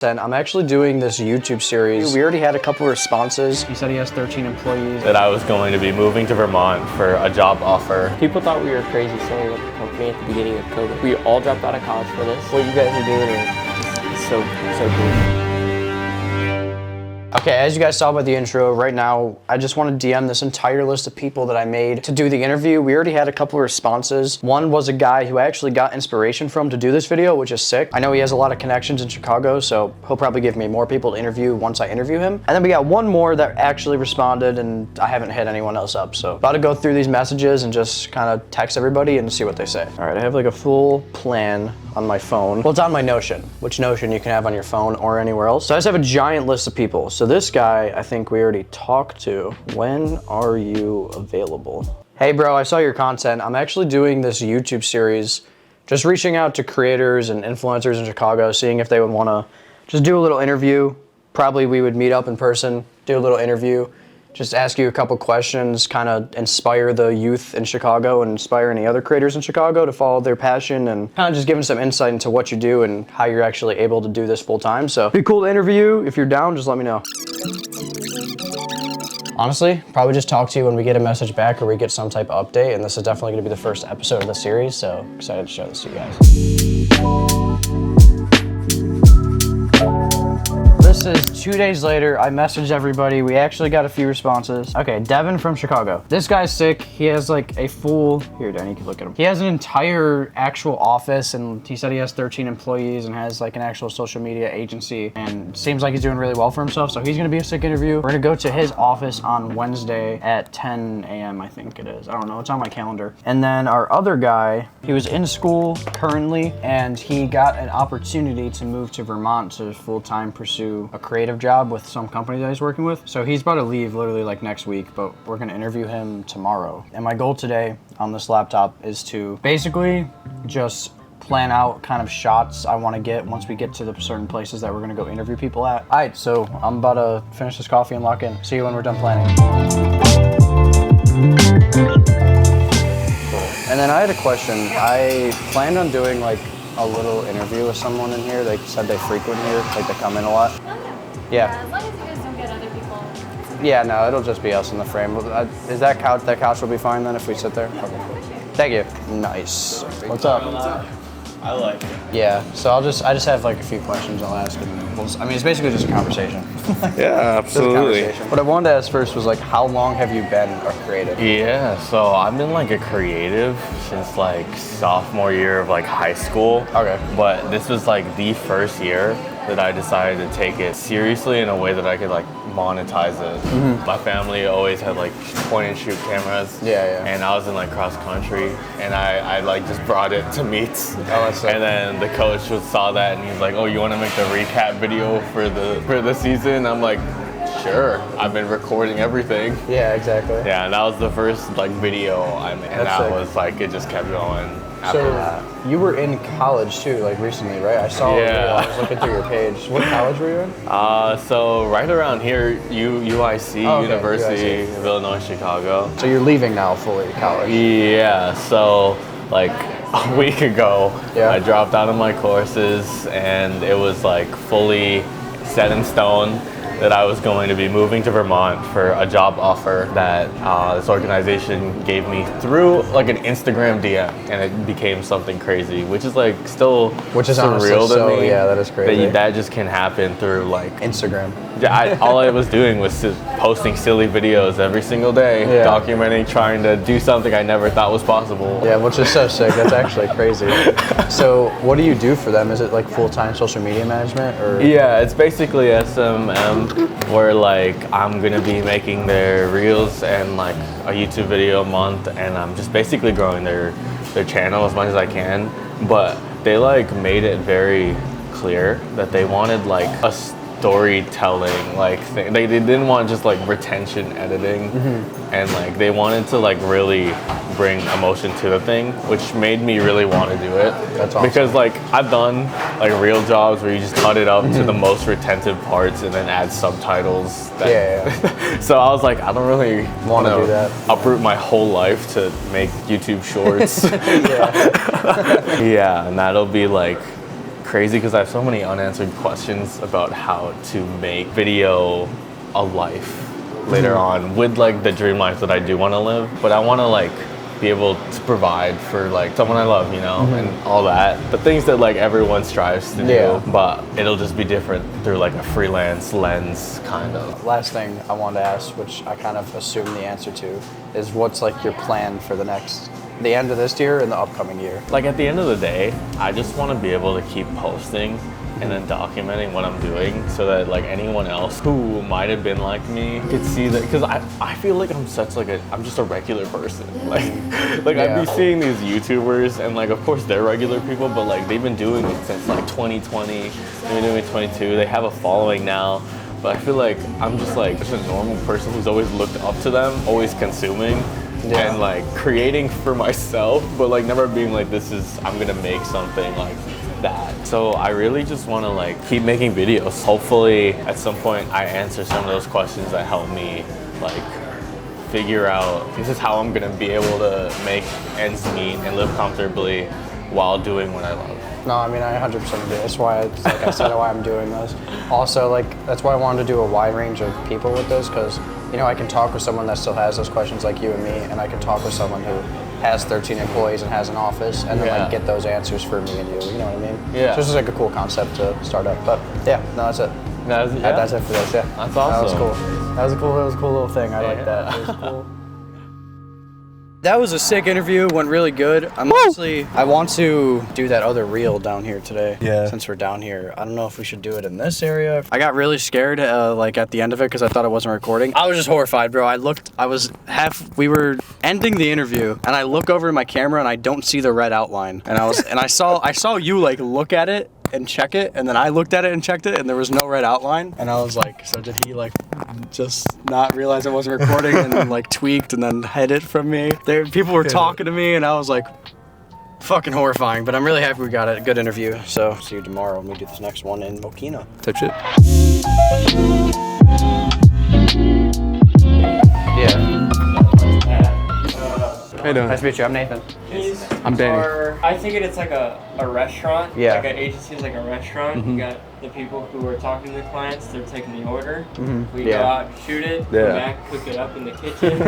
And I'm actually doing this YouTube series. We already had a couple responses. He said he has 13 employees. That I was going to be moving to Vermont for a job offer. People thought we were crazy selling up the company at the beginning of COVID. We all dropped out of college for this. What you guys are doing is so cool. Okay, as you guys saw by the intro, right now, I just want to DM this entire list of people that I made to do the interview. We already had a couple of responses. One was a guy who I actually got inspiration from to do this video, which is sick. I know he has a lot of connections in Chicago, so he'll probably give me more people to interview once I interview him. And then we got one more that actually responded, and I haven't hit anyone else up. So about to go through these messages and just kind of text everybody and see what they say. All right, I have like a full plan on my phone. Well, it's on my Notion, which Notion you can have on your phone or anywhere else. So I just have a giant list of people. So this guy, I think we already talked to. When are you available? Hey bro, I saw your content. I'm actually doing this YouTube series, just reaching out to creators and influencers in Chicago, seeing if they would wanna just do a little interview. Probably we would meet up in person, do a little interview, just ask you a couple questions, kind of inspire the youth in Chicago and inspire any other creators in Chicago to follow their passion, and kind of just giving some insight into what you do and how you're actually able to do this full time. So it'd be cool to interview. If you're down, just let me know. Honestly, probably just talk to you when we get a message back or we get some type of update, and this is definitely gonna be the first episode of the series, so excited to show this to you guys. This is 2 days later. I messaged everybody. We actually got a few responses. Okay, Devin from Chicago. This guy's sick. He has like a full, here Danny, you can look at him. He has an entire actual office, and he said he has 13 employees and has like an actual social media agency, and seems like he's doing really well for himself. So he's gonna be a sick interview. We're gonna go to his office on Wednesday at 10 a.m. I think it is. I don't know, it's on my calendar. And then our other guy, he was in school currently, and he got an opportunity to move to Vermont to full-time pursue a creative job with some company that he's working with. So he's about to leave literally like next week, but we're gonna interview him tomorrow. And my goal today on this laptop is to basically just plan out kind of shots I wanna get once we get to the certain places that we're gonna go interview people at. All right, so I'm about to finish this coffee and lock in. See you when we're done planning. Cool. And then I had a question. I planned on doing like a little interview with someone in here. They said they frequent here, like they come in a lot. Yeah. As long as you guys don't get other people. Yeah, no, it'll just be us in the frame. Is that couch will be fine then if we sit there? Okay, cool. Thank you. Nice. What's up? I like it. Yeah, so I just have like a few questions I'll ask, and I mean, it's basically just a conversation. Yeah, absolutely. What I wanted to ask first was like, how long have you been a creative? Yeah, so I've been like a creative since like sophomore year of like high school. Okay. But this was like the first year that I decided to take it seriously in a way that I could like monetize it. Mm-hmm. My family always had like point and shoot cameras. Yeah. And I was in like cross country, and I like just brought it to meets. Oh, that's sick. And then the coach saw that, and he's like, "Oh, you want to make the recap video for the season?" I'm like, "Sure." I've been recording everything. Yeah, exactly. Yeah, and that was the first like video I made, and that sick. was like, it just kept going after So that. you were in college too, like recently, right? I saw. Yeah. I was looking through your page. What college were you in? So right around here, UIC, Oh, okay, University UIC. of Illinois, Chicago. So you're leaving now fully college. Yeah, so like a week ago, Yeah. I dropped out of my courses, and it was like fully set in stone that I was going to be moving to Vermont for a job offer that this organization gave me through like an Instagram DM, and it became something crazy, which is like still Which is surreal honestly to me. yeah, that is crazy. That just can happen through like Instagram. all I was doing was posting silly videos every single day, Yeah. documenting, trying to do something I never thought was possible. Yeah, which is so sick. That's actually crazy. So what do you do for them? Is it like full-time social media management, or? Yeah, it's basically SMM, where like I'm gonna be making their reels and like a YouTube video a month, and I'm just basically growing their channel as much as I can. But they like made it very clear that they wanted like a storytelling like thing. They didn't want just like retention editing, and like they wanted to like really bring emotion to the thing, which made me really want to do it. That's awesome. Because like I've done like real jobs where you just cut it up to the most retentive parts and then add subtitles. Yeah. So I was like, I don't really want Wanna do to that. uproot my whole life to make YouTube shorts. Yeah. Yeah, and that'll be like crazy because I have so many unanswered questions about how to make video a life later on with like the dream life that I do want to live. But I want to like be able to provide for like someone I love, you know, and all that. The things that like everyone strives to do, but it'll just be different through like a freelance lens kind of. Last thing I wanted to ask, which I kind of assume the answer to, is what's like your plan for the end of this year and the upcoming year? Like at the end of the day, I just want to be able to keep posting and then documenting what I'm doing so that like anyone else who might have been like me could see that, because I feel like I'm just a regular person. Like I'd be seeing these YouTubers and like of course they're regular people, but like they've been doing it since like 2020, they've been doing it 22, they have a following now. But I feel like I'm just a normal person who's always looked up to them, always consuming and like creating for myself, but like never being like I'm gonna make something like that. So I really just want to like keep making videos. Hopefully at some point I answer some of those questions that help me like figure out this is how I'm gonna be able to make ends meet and live comfortably while doing what I love. No, I mean, I 100% agree. That's why I said why I'm doing this. Also, like, that's why I wanted to do a wide range of people with this, because, you know, I can talk with someone that still has those questions like you and me, and I can talk with someone who has 13 employees and has an office, and then like get those answers for me and you know what I mean? Yeah. So this is like a cool concept to start up. But yeah, no, that's it. That's it for this, yeah. That's awesome. That was cool. That was a cool little thing. I like that. That was cool. That was a sick interview. Went really good. I want to do that other reel down here today. Yeah. Since we're down here, I don't know if we should do it in this area. I got really scared, like at the end of it, because I thought it wasn't recording. I was just horrified, bro. We were ending the interview, and I look over at my camera, and I don't see the red outline. And I saw you like look at it and check it, and then I looked at it and checked it, and there was no red outline. And I was like, so did he like just not realize I wasn't recording and then like tweaked and then hid it from me? People were talking to me, and I was like, fucking horrifying. But I'm really happy we got it. A good interview. So see you tomorrow when we do this next one in Mokina. Touch it. Yeah. How you doing? Nice to meet you. I'm Nathan. I'm Danny. I figured it's like a restaurant. Yeah. Like an agency is like a restaurant. You got the people who are talking to the clients, they're taking the order. We go out and shoot it, come back, cook it up in the kitchen,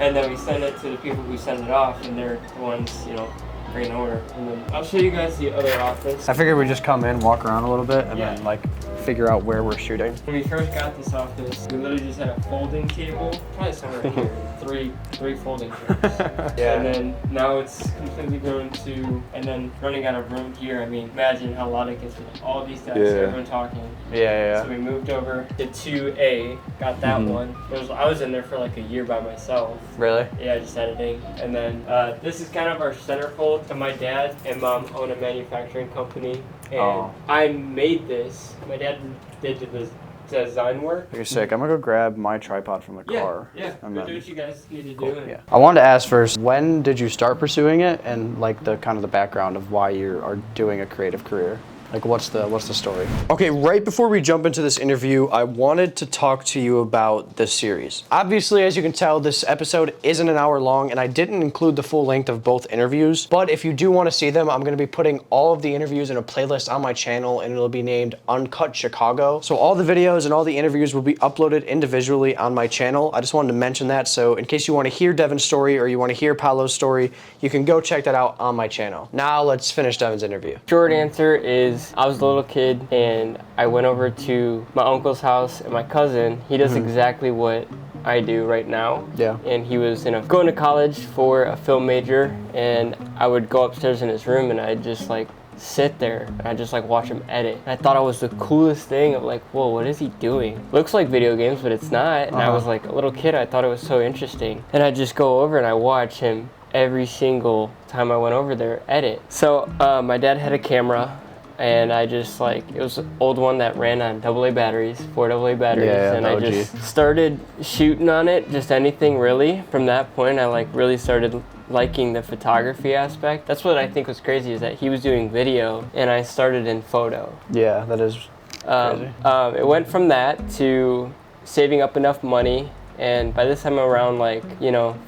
and then we send it to the people who send it off, and they're the ones, you know, bringing the order. And then I'll show you guys the other office. I figured we'd just come in, walk around a little bit, and then like figure out where we're shooting. When we first got this office, we literally just had a folding table, probably somewhere here, three folding chairs. And then now it's completely grown to, and then running out of room here. I mean, imagine how loud it gets with all these desks, everyone talking. So we moved over to 2A, got that one. I was in there for like a year by myself. Really? Yeah, just editing. And then this is kind of our centerfold. So my dad and mom own a manufacturing company, and I made this. My dad did the design work. You're sick. I'm gonna go grab my tripod from the car. Yeah, and do then, what you guys need to do. yeah. I wanted to ask first, when did you start pursuing it, and like the kind of the background of why you are doing a creative career? Like what's the story? Okay, right before we jump into this interview, I wanted to talk to you about this series. Obviously, as you can tell, this episode isn't an hour long, and I didn't include the full length of both interviews, but if you do want to see them, I'm gonna be putting all of the interviews in a playlist on my channel, and it'll be named UNCUT Chicago. So all the videos and all the interviews will be uploaded individually on my channel. I just wanted to mention that, so in case you want to hear Devin's story or you want to hear Paolo's story, you can go check that out on my channel. Now let's finish Devin's interview. Short answer is I was a little kid and I went over to my uncle's house, and my cousin, he does exactly what I do right now. Yeah. And he was going to college for a film major, and I would go upstairs in his room and I'd just like sit there and I just like watch him edit. And I thought it was the coolest thing of like, whoa, what is he doing? Looks like video games, but it's not. And I was like a little kid, I thought it was so interesting. And I just go over and I watch him every single time I went over there edit. So my dad had a camera, and I just like, it was an old one that ran on AA batteries, 4 AA batteries, and I just started shooting on it, just anything really. From that point, I like really started liking the photography aspect. That's what I think was crazy, is that he was doing video and I started in photo. Yeah, that is crazy. It went from that to saving up enough money And by this time around like,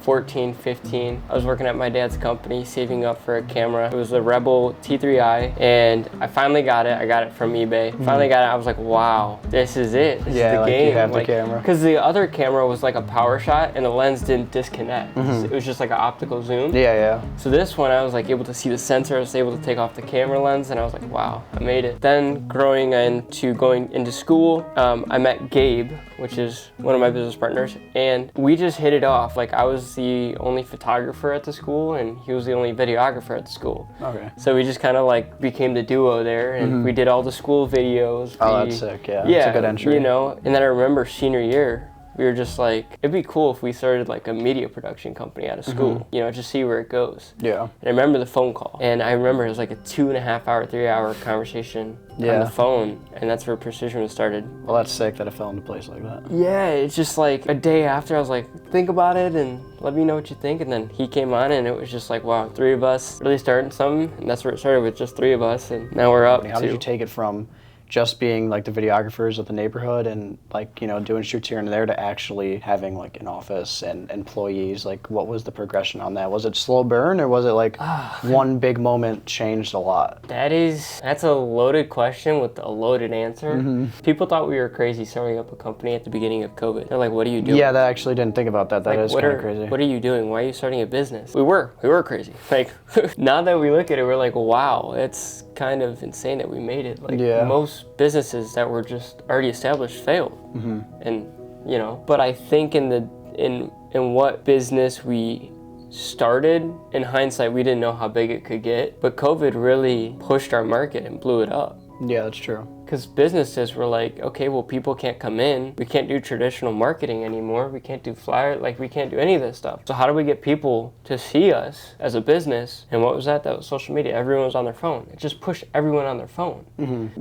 14, 15, I was working at my dad's company, saving up for a camera. It was the Rebel T3i, and I finally got it. I got it from eBay. Finally got it. I was like, wow, this is it. This is the game. You have the camera. Because the other camera was like a power shot and the lens didn't disconnect. It was just like an optical zoom. Yeah. So this one, I was like able to see the sensor. I was able to take off the camera lens, and I was like, wow, I made it. Then going into school, I met Gabe, which is one of my business partners, and we just hit it off. Like, I was the only photographer at the school and he was the only videographer at the school. Okay. So we just kind of like became the duo there, and we did all the school videos. Oh, that's sick. Yeah. Yeah, That's a good entry. and then I remember senior year, we were just like, it'd be cool if we started like a media production company out of school, just see where it goes. Yeah. And I remember the phone call, and I remember it was like a 2.5 hour, 3 hour conversation on the phone, and that's where Precision was started. Well, that's sick that it fell into place like that. Yeah, it's just like a day after I was like, think about it and let me know what you think. And then he came on, and it was just like, wow, 3 of us really starting something, and that's where it started, with just 3 of us, and now we're up. How did you take it from just being like the videographers of the neighborhood and like, doing shoots here and there to actually having like an office and employees? Like, what was the progression on that? Was it slow burn, or was it like one big moment changed a lot? That's a loaded question with a loaded answer. People thought we were crazy starting up a company at the beginning of COVID. They're like, what are you doing? Yeah, I actually didn't think about that. That is kind of crazy. What are you doing? Why are you starting a business? We were crazy. Like, now that we look at it, we're like, wow, it's kind of insane that we made it. Like, most businesses that were just already established failed. And but I think in what business we started, in hindsight, we didn't know how big it could get, but COVID really pushed our market and blew it up. Yeah, that's true. Because businesses were like, okay, well, people can't come in. We can't do traditional marketing anymore. We can't do flyer, like we can't do any of this stuff. So how do we get people to see us as a business? And what was that? That was social media. Everyone was on their phone. It just pushed everyone on their phone.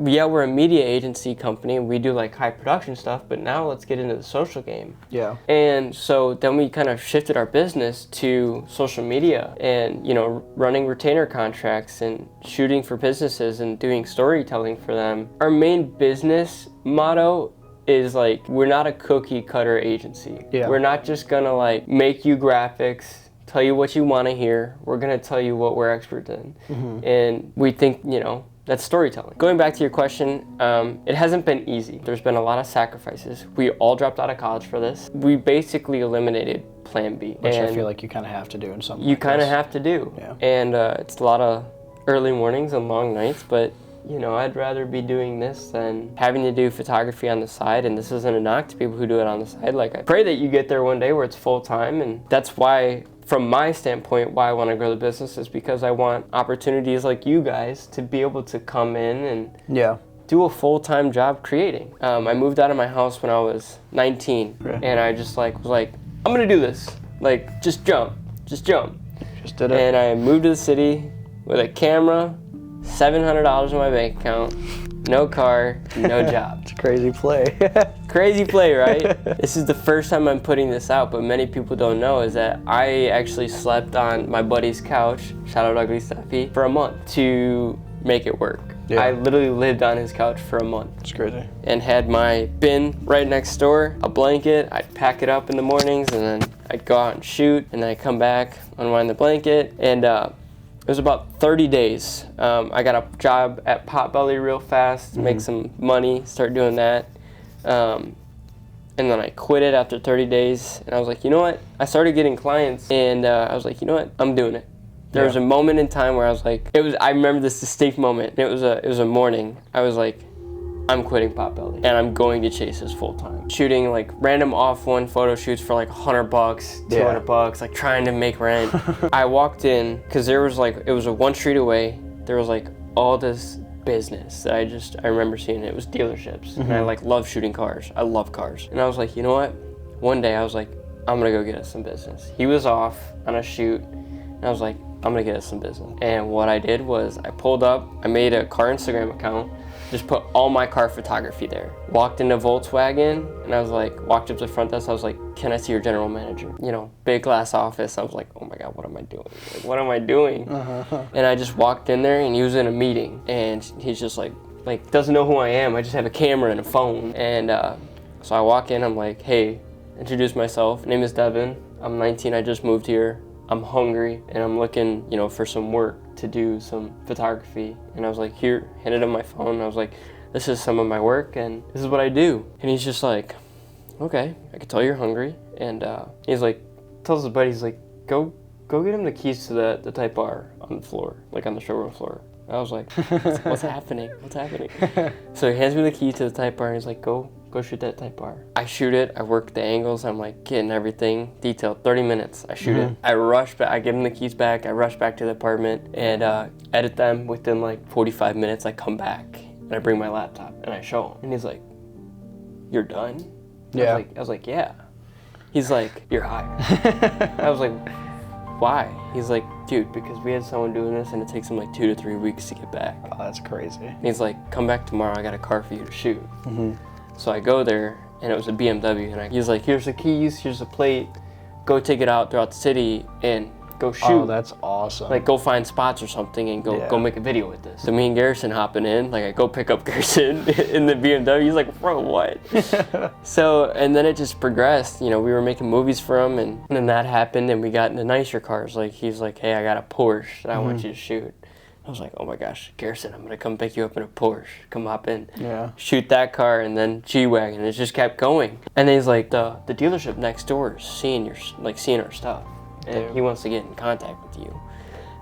Yeah, we're a media agency company. We do like high production stuff, but now let's get into the social game. Yeah. And so then we kind of shifted our business to social media and, running retainer contracts and shooting for businesses and doing storytelling for them. Our main business motto is like, we're not a cookie cutter agency. Yeah. We're not just gonna like make you graphics, tell you what you want to hear. We're gonna tell you what we're experts in. And we think, that's storytelling. Going back to your question, it hasn't been easy. There's been a lot of sacrifices. We all dropped out of college for this. We basically eliminated plan B. Which I feel like you kind of have to do in some You kind of have to do. Yeah. And it's a lot of early mornings and long nights, but I'd rather be doing this than having to do photography on the side. And this isn't a knock to people who do it on the side. Like, I pray that you get there one day where it's full time. And that's why, from my standpoint, why I want to grow the business is because I want opportunities like you guys to be able to come in and do a full-time job creating. I moved out of my house when I was 19. And I just was like, I'm gonna do this. Like, just jump. Just did it. And I moved to the city with a camera, $700 in my bank account, no car, no job. It's a crazy play. Crazy play, right? This is the first time I'm putting this out, but many people don't know is that I actually slept on my buddy's couch, shout out Ugly Steffi, for a month to make it work. Yeah. I literally lived on his couch for a month. It's crazy. And had my bin right next door, a blanket. I'd pack it up in the mornings, and then I'd go out and shoot, and then I'd come back, unwind the blanket, and it was about 30 days. I got a job at Potbelly real fast, make some money, start doing that. And then I quit it after 30 days, and I was like, you know what? I started getting clients, and I was like, you know what? I'm doing it. There was a moment in time where I was like, I remember this distinct moment. It was a morning. I was like, I'm quitting Potbelly, and I'm going to chase this full time. Shooting like random off-one photo shoots for like $100, $200, like trying to make rent. I walked in, because there was like, it was a 1 street away. There was like all this business that I remember seeing. It was dealerships, and I like love shooting cars. I love cars. And I was like, you know what? One day I was like, I'm gonna go get us some business. He was off on a shoot, and I was like, I'm gonna get us some business. And what I did was I pulled up, I made a car Instagram account, just put all my car photography there. Walked into Volkswagen, and I was like, walked up to the front desk, I was like, can I see your general manager? Big glass office. I was like, oh my God, what am I doing? Like, what am I doing? And I just walked in there, and he was in a meeting, and he's just like doesn't know who I am. I just have a camera and a phone. And so I walk in, I'm like, hey, introduced myself. My name is Devin. I'm 19. I just moved here. I'm hungry and I'm looking, you know, for some work to do some photography. And I was like, here, handed him my phone. And I was like, this is some of my work and this is what I do. And he's just like, okay, I can tell you're hungry. And he's like, tells his buddy, he's like, go get him the keys to the Type R on the floor, like on the showroom floor. I was like, what's happening? What's happening? So he hands me the key to the Type R and he's like, go shoot that Type R. I shoot it, I work the angles, I'm like getting everything detailed, 30 minutes, I shoot it. I rush back, I give him the keys back, I rush back to the apartment and edit them. Within like 45 minutes, I come back and I bring my laptop and I show him. And he's like, you're done? Yeah. I was like, yeah. He's like, you're hired. I was like, why? He's like, dude, because we had someone doing this and it takes him like 2 to 3 weeks to get back. Oh, that's crazy. And he's like, come back tomorrow, I got a car for you to shoot. So I go there and it was a BMW and he's like, here's the keys, here's the plate, go take it out throughout the city and go shoot. Oh, that's awesome. Like go find spots or something and go make a video with this. So me and Garrison hopping in, like I go pick up Garrison in the BMW. He's like, bro, what? So, and then it just progressed. You know, we were making movies for him and then that happened and we got into nicer cars. Like he's like, hey, I got a Porsche that I want you to shoot. I was like, oh my gosh, Garrison, I'm gonna come pick you up in a Porsche. Come hop in. Yeah. Shoot that car and then G-Wagon. It just kept going. And then he's like, the dealership next door is seeing our stuff. And he wants to get in contact with you.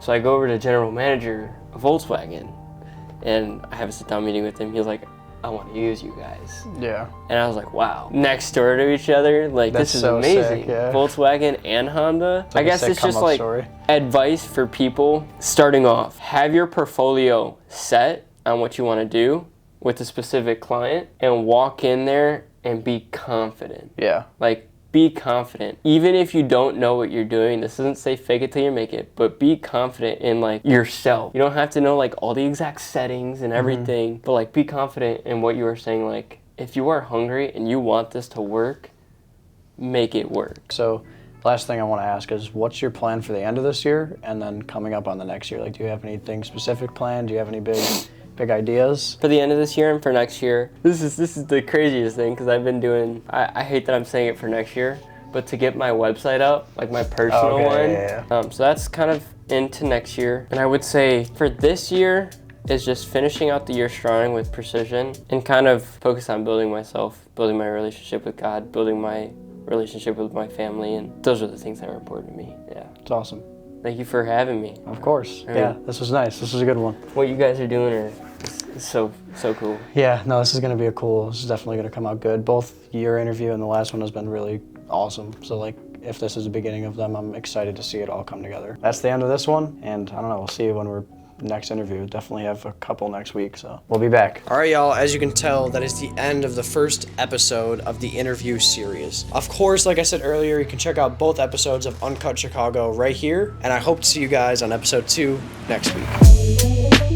So I go over to general manager of Volkswagen and I have a sit-down meeting with him. He's like, I want to use you guys. Yeah. And I was like, wow. Next door to each other, like That's this is so amazing. sick, yeah. Volkswagen and Honda. Like I guess it's just like story. advice for people starting off. Have your portfolio set on what you want to do with a specific client and walk in there and be confident. Yeah. Like, be confident. Even if you don't know what you're doing, this doesn't say fake it till you make it, but be confident in like yourself. You don't have to know like all the exact settings and everything, but like be confident in what you are saying. Like if you are hungry and you want this to work, make it work. So last thing I want to ask is what's your plan for the end of this year and then coming up on the next year? Like do you have anything specific planned? Do you have any big ideas? For the end of this year and for next year, this is the craziest thing because I've been doing, I hate that I'm saying it for next year, but to get my website up, like my personal one. Yeah. So that's kind of into next year. And I would say for this year is just finishing out the year strong with precision and kind of focus on building myself, building my relationship with God, building my relationship with my family. And those are the things that are important to me. Yeah. It's awesome. Thank you for having me. Of course. I mean, yeah, this was nice. This was a good one. What you guys are doing is so cool. Yeah, no, this is going to be this is definitely going to come out good. Both your interview and the last one has been really awesome. So like, if this is the beginning of them, I'm excited to see it all come together. That's the end of this one. And I don't know, we'll see you when we're next interview. Definitely have a couple next week, so we'll be back. All right, y'all, as you can tell, that is the end of the first episode of the interview series. Of course, like I said earlier, you can check out both episodes of Uncut Chicago right here, and I hope to see you guys on episode 2 next week.